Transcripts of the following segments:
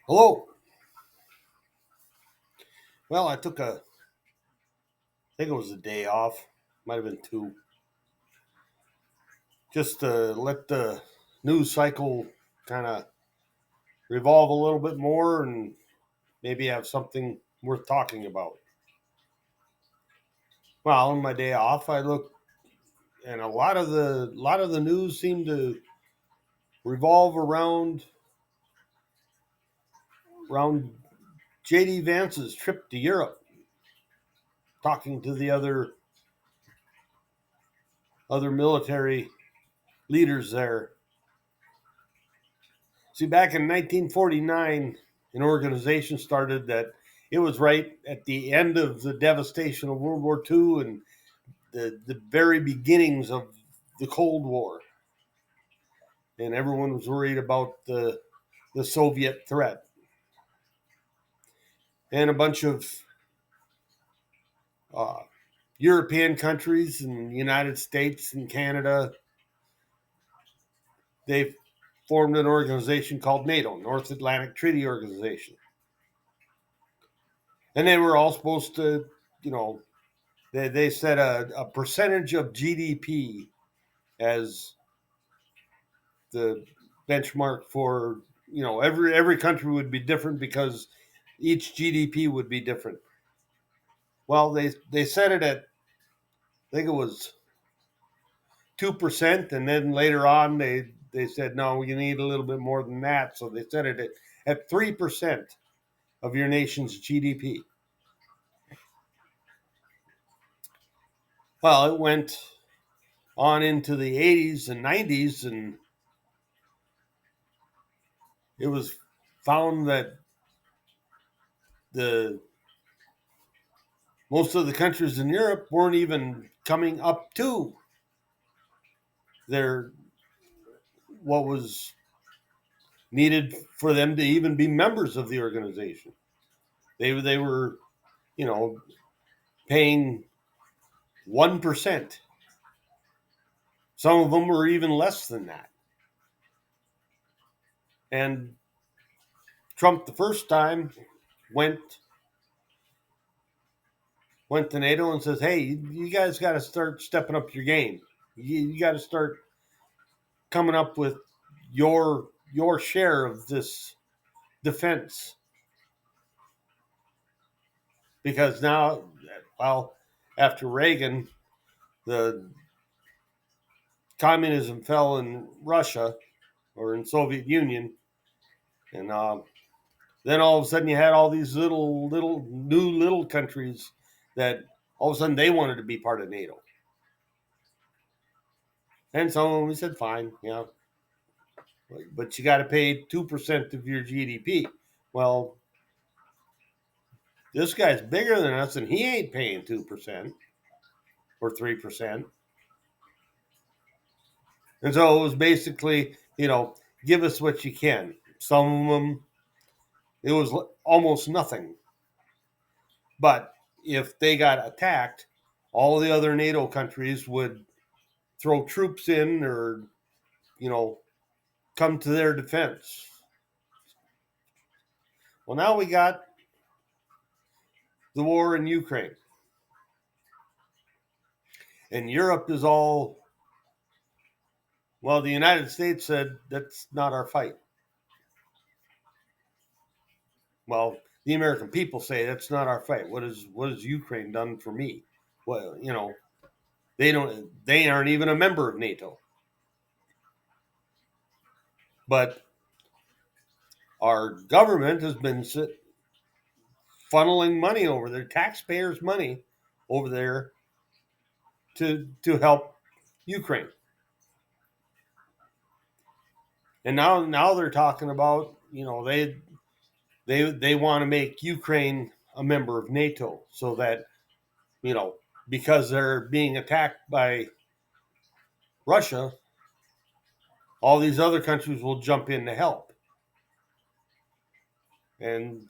Hello. Well, I think it was a day off, might have been two, just to let the news cycle kind of revolve a little bit more and maybe have something worth talking about. Well, on my day off, I look, and a lot of the news seemed to revolve around JD Vance's trip to Europe, talking to the other military leaders there. See, back in 1949, an organization started that it was right at the end of the devastation of World War II and the very beginnings of the Cold War. And everyone was worried about the Soviet threat. And a bunch of uh, European countries and the United States and Canada, they formed an organization called NATO, North Atlantic Treaty Organization. And they were all supposed to, you know, they set a percentage of GDP as the benchmark for, every country would be different because each GDP would be different. Well, they set it at, I think it was 2%, and then later on they said no, you need a little bit more than that, so they set it at 3% of your nation's GDP. Well, it went on into the 80s and 90s, and it was found that the most of the countries in Europe weren't even coming up to their what was needed for them to even be members of the organization. They were, you know, paying 1%. Some of them were even less than that. And Trump the first time went went to NATO and says, "Hey, you guys got to start stepping up your game. You got to start coming up with your share of this defense, because now, well, after Reagan, the communism fell in Russia or in Soviet Union, and then all of a sudden you had all these little countries that all of a sudden they wanted to be part of NATO, and so we said, fine, yeah, but you got to pay 2% of your GDP. Well, this guy's bigger than us, and he ain't paying 2% or 3%. And so it was basically, give us what you can. Some of them, it was almost nothing. But if they got attacked, all the other NATO countries would throw troops in or, you know, come to their defense. Well, now we got the war in Ukraine. And Europe is all, well, the United States said that's not our fight. Well, the American people say that's not our fight. What has Ukraine done for me? Well, they aren't even a member of NATO. But our government has been funneling money over there, taxpayers' money over there to help Ukraine. And now they're talking about, they want to make Ukraine a member of NATO so that, because they're being attacked by Russia, all these other countries will jump in to help. And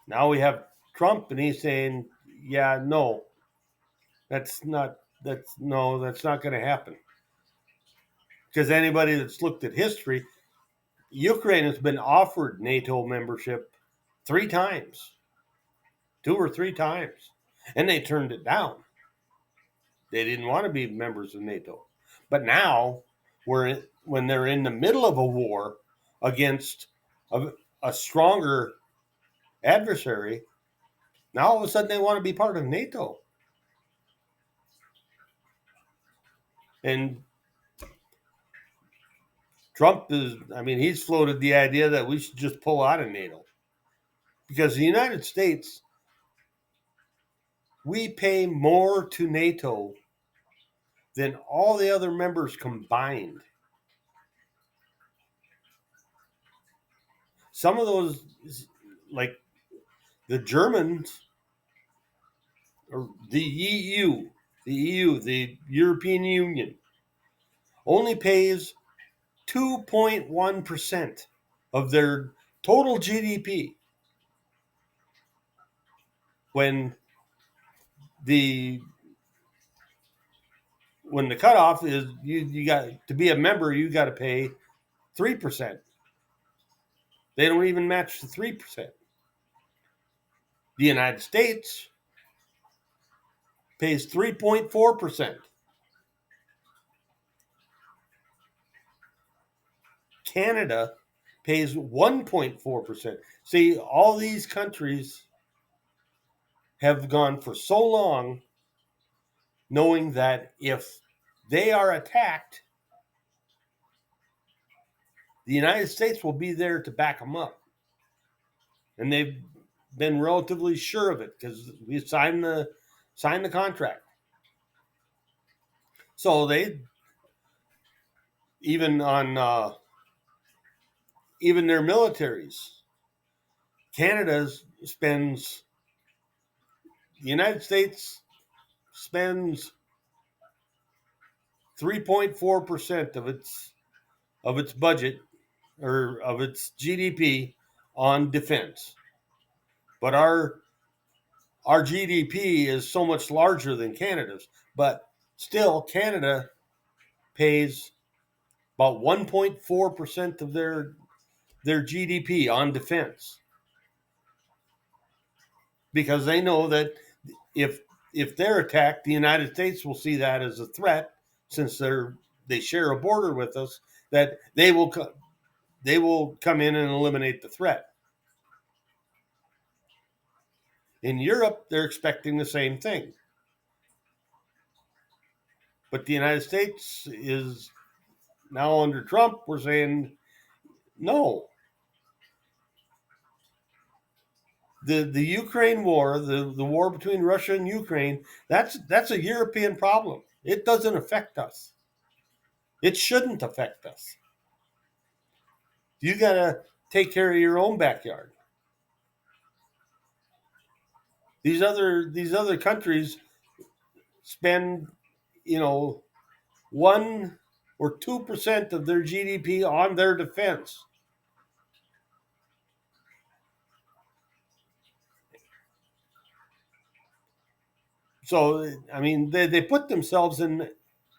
now we have Trump, and he's saying, yeah, no, that's not going to happen. Because anybody that's looked at history, Ukraine has been offered NATO membership 3 times, 2 or 3 times, and they turned it down. They didn't want to be members of NATO. But now, when they're in the middle of a war against a stronger adversary, now all of a sudden they want to be part of NATO. And Trump he's floated the idea that we should just pull out of NATO. Because the United States, we pay more to NATO than all the other members combined. Some of those, like the Germans, or the EU, the European Union, only pays 2.1% of their total GDP, when the cutoff is you got to be a member, you got to pay 3%. They don't even match the 3%. The United States pays 3.4%. Canada pays 1.4%. See, all these countries have gone for so long knowing that if they are attacked, the United States will be there to back them up. And they've been relatively sure of it because we signed the contract. So they even on even their militaries, Canada spends, the United States spends 3.4% of its budget, or of its GDP, on defense. But our GDP is so much larger than Canada's. But still, Canada pays about 1.4% of their GDP on defense, because they know that if they're attacked, the United States will see that as a threat, since they share a border with us, that they will come in and eliminate the threat. In Europe, they're expecting the same thing. But the United States is now, under Trump, we're saying no. The Ukraine war, the war between Russia and Ukraine, that's a European problem. It doesn't affect us. It shouldn't affect us. You got to take care of your own backyard. These other countries spend, 1 or 2% of their GDP on their defense. So they put themselves in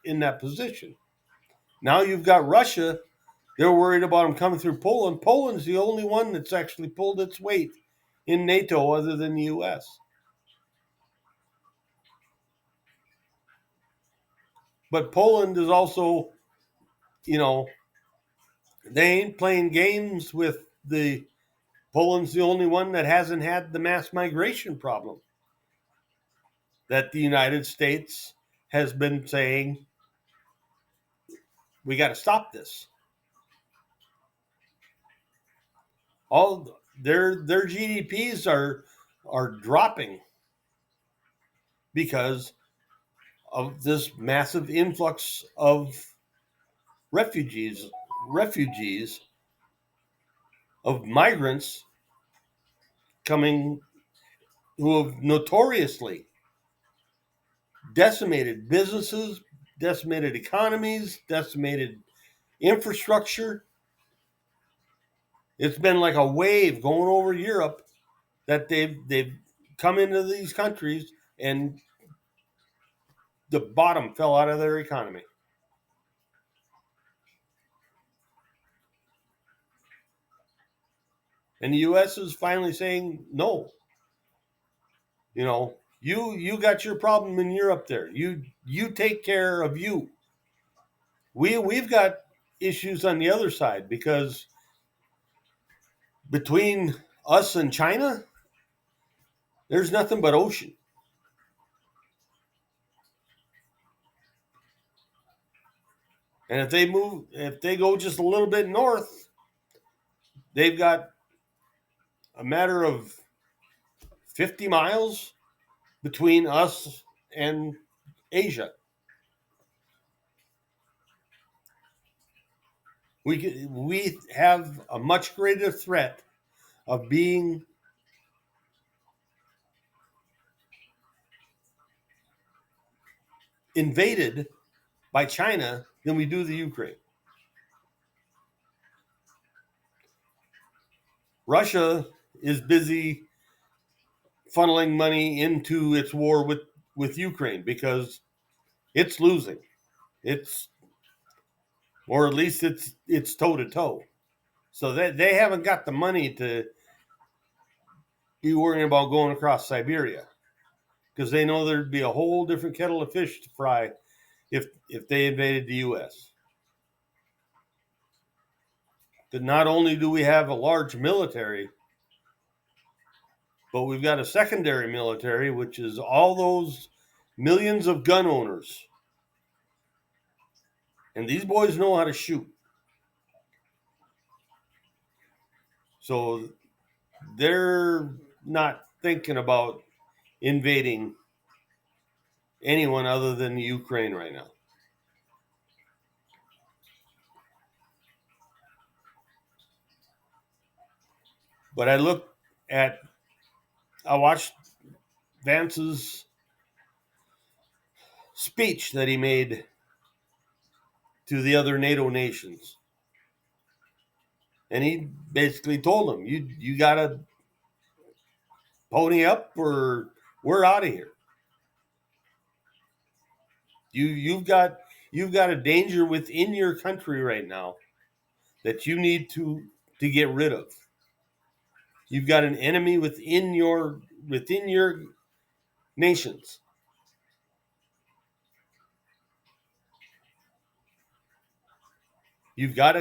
that position. Now you've got Russia. They're worried about them coming through Poland. Poland's the only one that's actually pulled its weight in NATO other than the U.S. But Poland is also, they ain't playing games with the. Poland's the only one that hasn't had the mass migration problem that the United States has been saying, we got to stop this. All their GDPs are dropping because of this massive influx of refugees, of migrants coming, who have notoriously decimated businesses, decimated economies, decimated infrastructure. It's been like a wave going over Europe that they've come into these countries, and the bottom fell out of their economy. And the U.S. is finally saying, no, you got your problem and you're up there. You take care of you. We've got issues on the other side because between us and China, there's nothing but ocean. And if they go just a little bit north, they've got a matter of 50 miles between us and Asia. We have a much greater threat of being invaded by China than we do the Ukraine. Russia is busy funneling money into its war with Ukraine because it's losing. It's or at least it's toe to toe. So they haven't got the money to be worrying about going across Siberia because they know there'd be a whole different kettle of fish to fry if they invaded the U.S. That not only do we have a large military, but we've got a secondary military, which is all those millions of gun owners. And these boys know how to shoot. So they're not thinking about invading anyone other than the Ukraine right now. But I watched Vance's speech that he made to the other NATO nations. And he basically told them, you got to pony up or we're out of here. You've got a danger within your country right now that you need to get rid of. You've got an enemy within your nations. You've got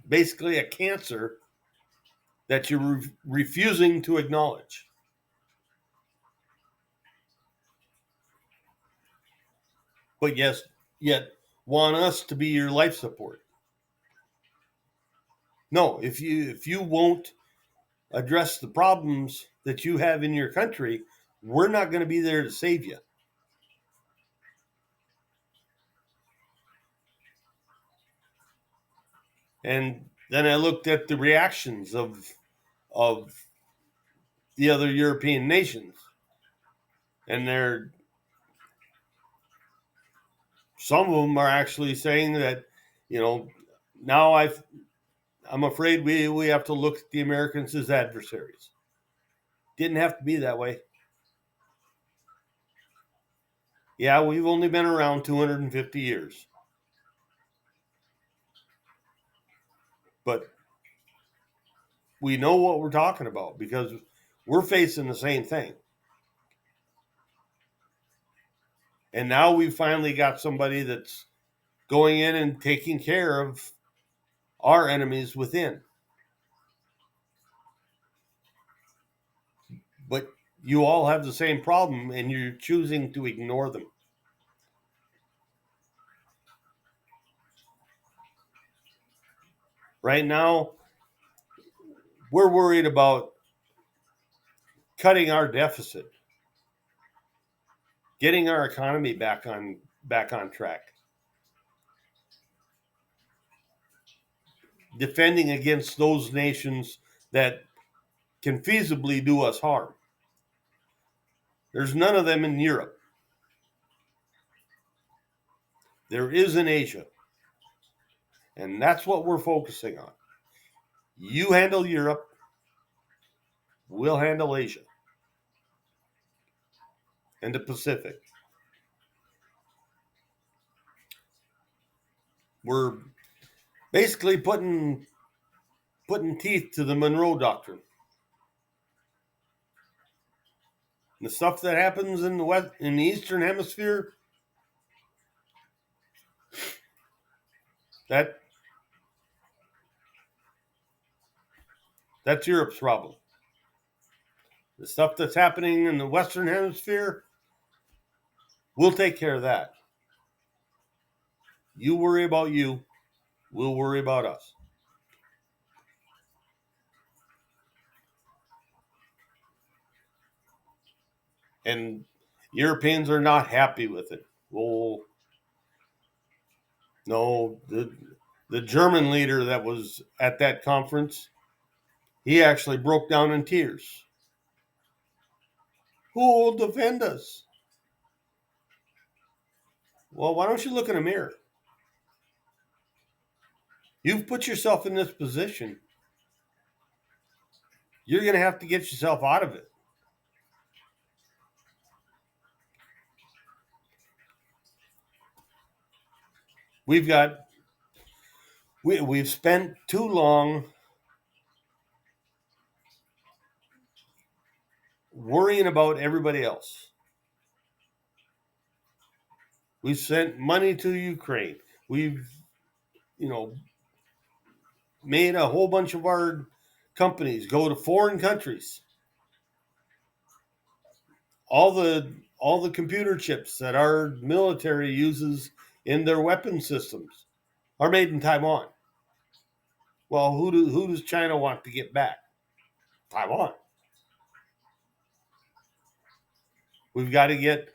basically a cancer that you're refusing to acknowledge. But yet want us to be your life support. No, if you won't address the problems that you have in your country, we're not going to be there to save you. And then I looked at the reactions of the other European nations, and some of them are actually saying that, now I'm afraid we have to look at the Americans as adversaries. Didn't have to be that way. Yeah, we've only been around 250 years. But we know what we're talking about because we're facing the same thing. And now we've finally got somebody that's going in and taking care of our enemies within. But you all have the same problem and you're choosing to ignore them. Right now, we're worried about cutting our deficit, getting our economy back on track, defending against those nations that can feasibly do us harm. There's none of them in Europe. There is in Asia. And that's what we're focusing on. You handle Europe, we'll handle Asia and the Pacific. We're basically putting putting teeth to the Monroe Doctrine. The stuff that happens in the Eastern Hemisphere, that's Europe's problem. The stuff that's happening in the Western Hemisphere, we'll take care of that. You worry about you, we'll worry about us. And Europeans are not happy with it. Well, no, the German leader that was at that conference, he actually broke down in tears. Who will defend us? Well, why don't you look in a mirror? You've put yourself in this position. You're going to have to get yourself out of it. We've spent too long worrying about everybody else. We've sent money to Ukraine. We've, made a whole bunch of our companies go to foreign countries. All the computer chips that our military uses in their weapon systems are made in Taiwan. Well, who does China want to get back? Taiwan. We've got to get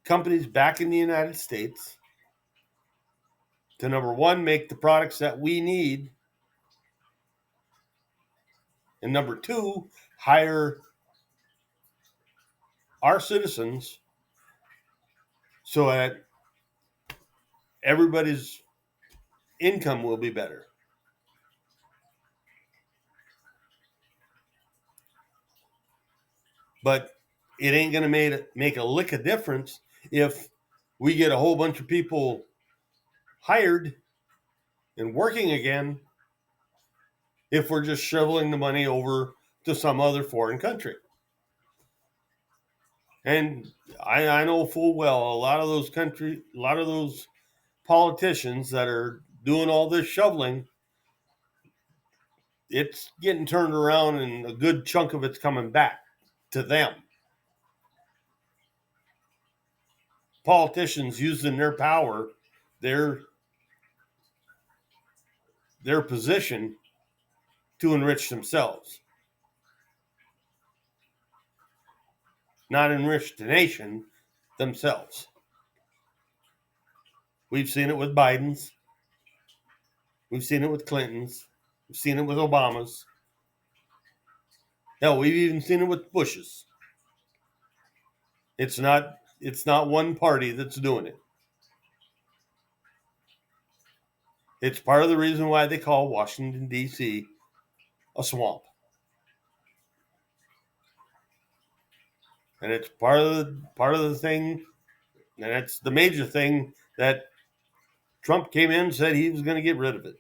companies back in the United States to, number one, make the products that we need, and number two, hire our citizens so that everybody's income will be better. But it ain't going to make a lick of difference if we get a whole bunch of people hired and working again if we're just shoveling the money over to some other foreign country. And I know full well a lot of those politicians that are doing all this shoveling, it's getting turned around and a good chunk of it's coming back to them. Politicians using their power, their position to enrich themselves, not enrich the nation, themselves. We've seen it with Biden's. We've seen it with Clinton's. We've seen it with Obama's. Hell, we've even seen it with Bush's. It's not one party that's doing it. It's part of the reason why they call Washington, D.C. a swamp. And it's part of the thing, and it's the major thing that Trump came in and said he was going to get rid of it.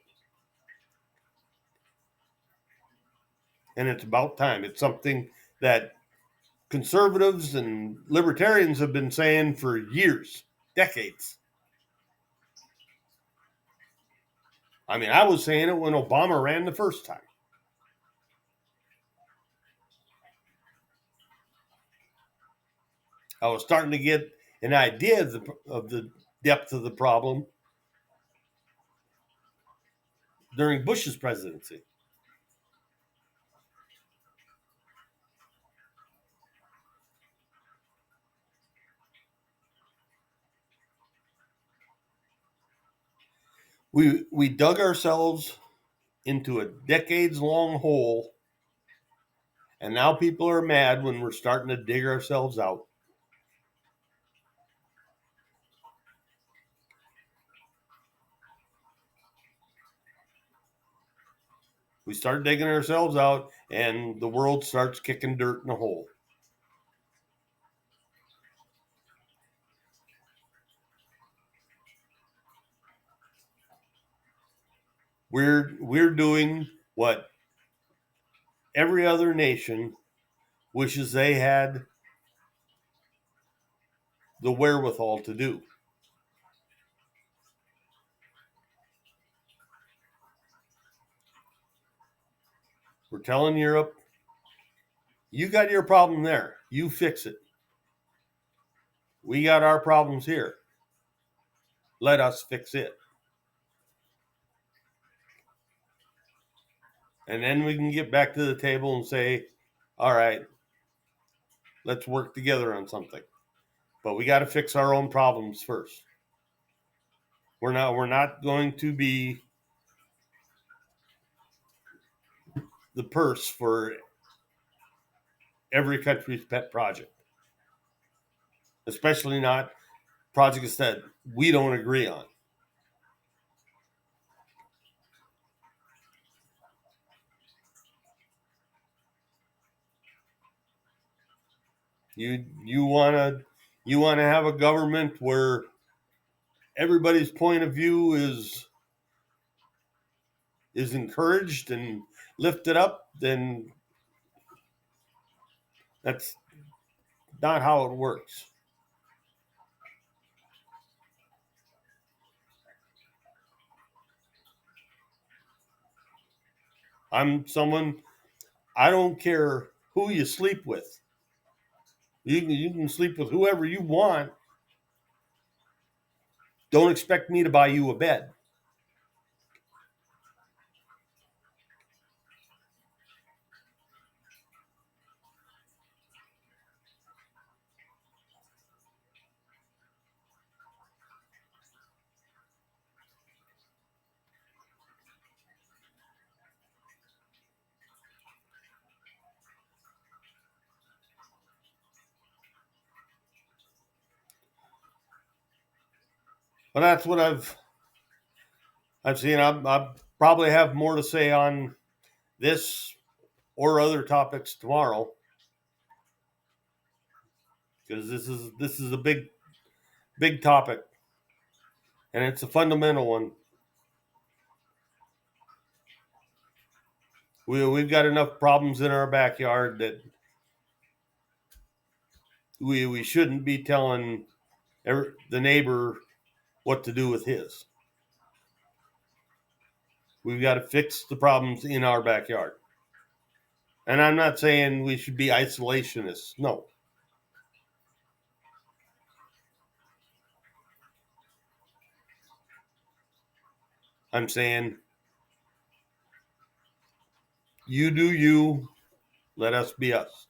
And it's about time. It's something that conservatives and libertarians have been saying for years, decades. I mean, I was saying it when Obama ran the first time. I was starting to get an idea of the depth of the problem during Bush's presidency. We dug ourselves into a decades-long hole, and now people are mad when we're starting to dig ourselves out. We start digging ourselves out, and the world starts kicking dirt in the hole. We're doing what every other nation wishes they had the wherewithal to do. We're telling Europe, you got your problem there. You fix it. We got our problems here. Let us fix it. And then we can get back to the table and say, all right, let's work together on something. But we got to fix our own problems first. We're not going to be the purse for every country's pet project, especially not projects that we don't agree on. You wanna have a government where everybody's point of view is encouraged and lifted up, then that's not how it works. I'm someone, I don't care who you sleep with. You can sleep with whoever you want. Don't expect me to buy you a bed. But that's what I've seen. I probably have more to say on this or other topics tomorrow, because this is a big topic, and it's a fundamental one. We've got enough problems in our backyard that we shouldn't be telling the neighbor what to do with his. We've got to fix the problems in our backyard. And I'm not saying we should be isolationists. No. I'm saying you do you, let us be us.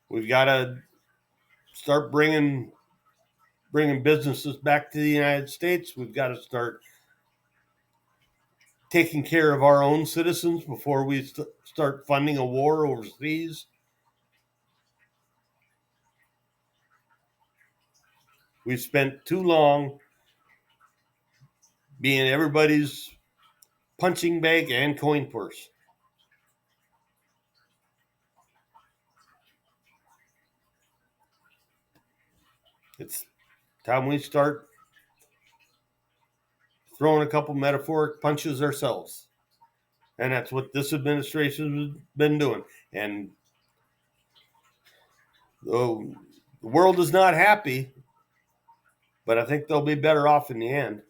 We've got to start bringing businesses back to the United States. We've got to start taking care of our own citizens before we start funding a war overseas. We've spent too long being everybody's punching bag and coin purse. It's time we start throwing a couple metaphoric punches ourselves. And that's what this administration has been doing. And the world is not happy, but I think they'll be better off in the end.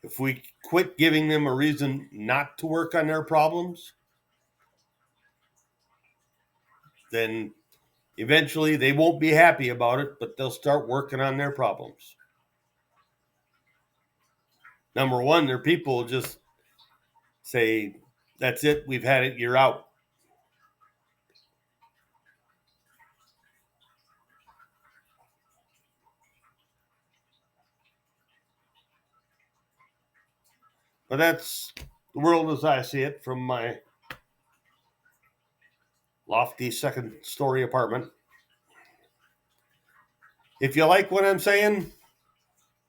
If we quit giving them a reason not to work on their problems, then eventually they won't be happy about it, but they'll start working on their problems. Number one, their people will just say, that's it, we've had it, you're out. But that's the world as I see it from my lofty second story apartment. If you like what I'm saying,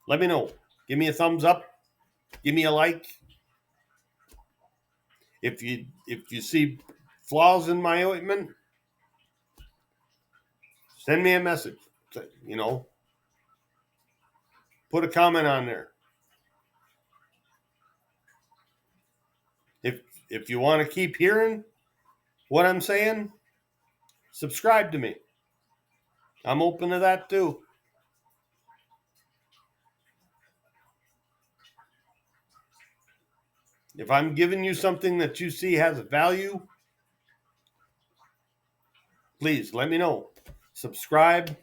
let me know. Give me a thumbs up. Give me a like. If you see flaws in my ointment, Send me a message. Put a comment on there. If you want to keep hearing what I'm saying, subscribe to me. I'm open to that too. If I'm giving you something that you see has value, please let me know. Subscribe,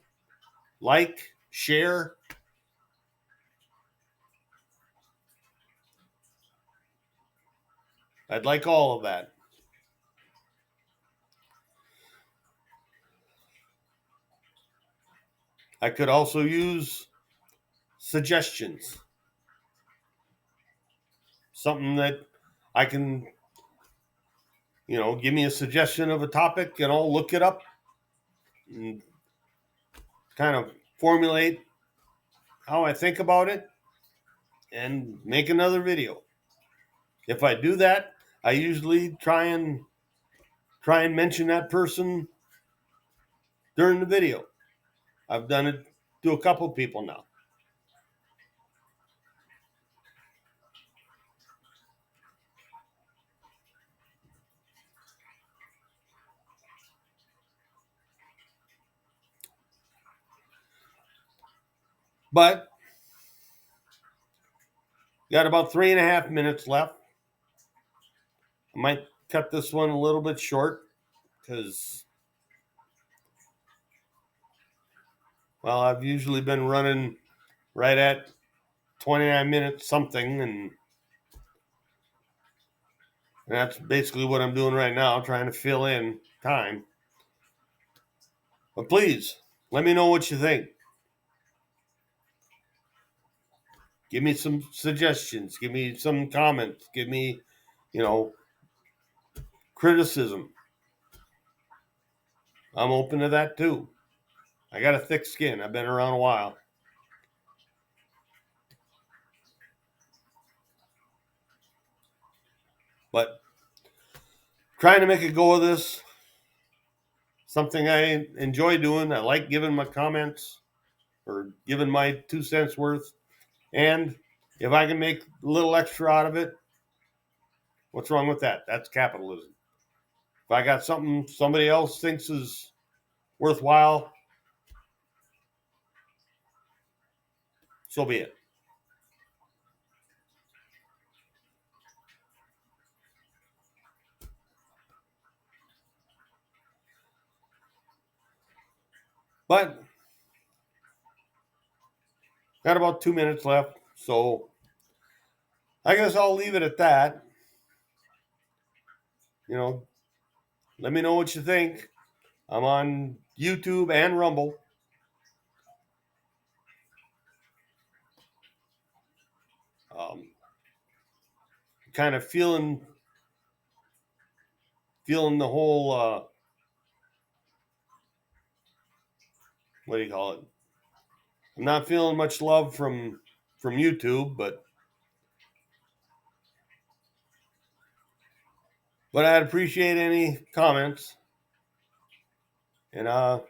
like, share. I'd like all of that. I could also use suggestions. Something that I can, give me a suggestion of a topic and I'll look it up and kind of formulate how I think about it and make another video. If I do that, I usually try and mention that person during the video. I've done it to a couple people now. But got about 3.5 minutes left. I might cut this one a little bit short because, well, I've usually been running right at 29 minutes something, and that's basically what I'm doing right now, trying to fill in time. But please, let me know what you think. Give me some suggestions. Give me some comments. Give me, criticism. I'm open to that too. I got a thick skin. I've been around a while. But trying to make a go of this, something I enjoy doing. I like giving my comments or giving my 2 cents worth. And if I can make a little extra out of it, what's wrong with that? That's capitalism. If I got something somebody else thinks is worthwhile, so be it. But got about 2 minutes left, so I guess I'll leave it at that. Let me know what you think. I'm on YouTube and Rumble. Kind of feeling the whole what do you call it? I'm not feeling much love from YouTube, but I'd appreciate any comments, and I'll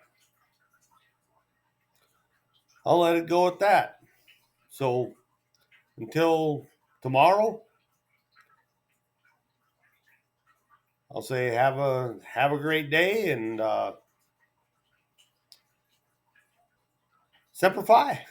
let it go at that. So until tomorrow, I'll say have a great day, and Semper Fi.